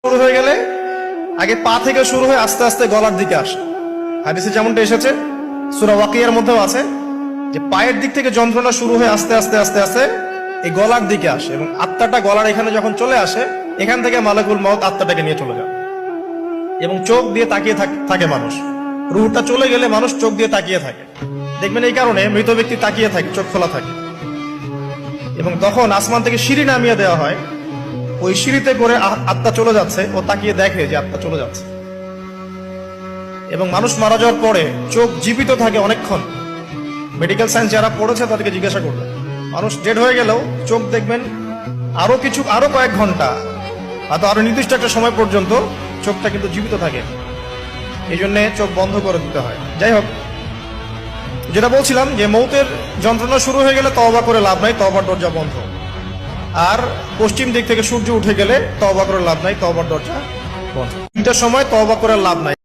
শুরু হয়ে গেলে আগে পা থেকে শুরু হয়ে আস্তে আস্তে গলার দিকে আসে। হাদিসে যেমনটা এসেছে, সূরা ওয়াকিয়ার মধ্যেও আছে যে পায়ের দিক থেকে যন্ত্রণা শুরু হয়ে আস্তে আস্তে আস্তে আস্তে এই গলার দিকে আসে, এবং আত্মাটা গলার এখানে যখন চলে আসে, এখান থেকে মালাকুল মউত আত্মাটাকে নিয়ে চলে যায়। এবং চোখ দিয়ে তাকিয়ে থাকে মানুষ। রুহটা চলে গেলে মানুষ চোখ দিয়ে তাকিয়ে থাকে, দেখবেন এই কারণে মৃত ব্যক্তি তাকিয়ে থাকে, চোখ খোলা থাকে। এবং তখন আসমান থেকে সিঁড়ি নামিয়ে দেওয়া হয়, ওই সিঁড়িতে করে আত্মা চলে যাচ্ছে, ও তাকিয়ে দেখে যে আত্মা চলে যাচ্ছে। এবং মানুষ মারা যাওয়ার পরে চোখ জীবিত থাকে অনেকক্ষণ। মেডিকেল সায়েন্স যারা পড়েছে তাদেরকে জিজ্ঞাসা করবে, মানুষ ডেড হয়ে গেলেও চোখ দেখবেন আরো কয়েক ঘন্টা, হয়তো আরো নির্দিষ্ট একটা সময় পর্যন্ত চোখটা কিন্তু জীবিত থাকে। এই জন্য চোখ বন্ধ করে দিতে হয়। যাই হোক, যেটা বলছিলাম যে মৌতের যন্ত্রণা শুরু হয়ে গেলে তওবা করে লাভ নাই, তওবার দরজা বন্ধ। আর পশ্চিম দিক থেকে সূর্য উঠে গেলে তওবা করে লাভ নাই, তওবার দরজা বন্ধ। তিনটার সময় তওবা করে লাভ নাই।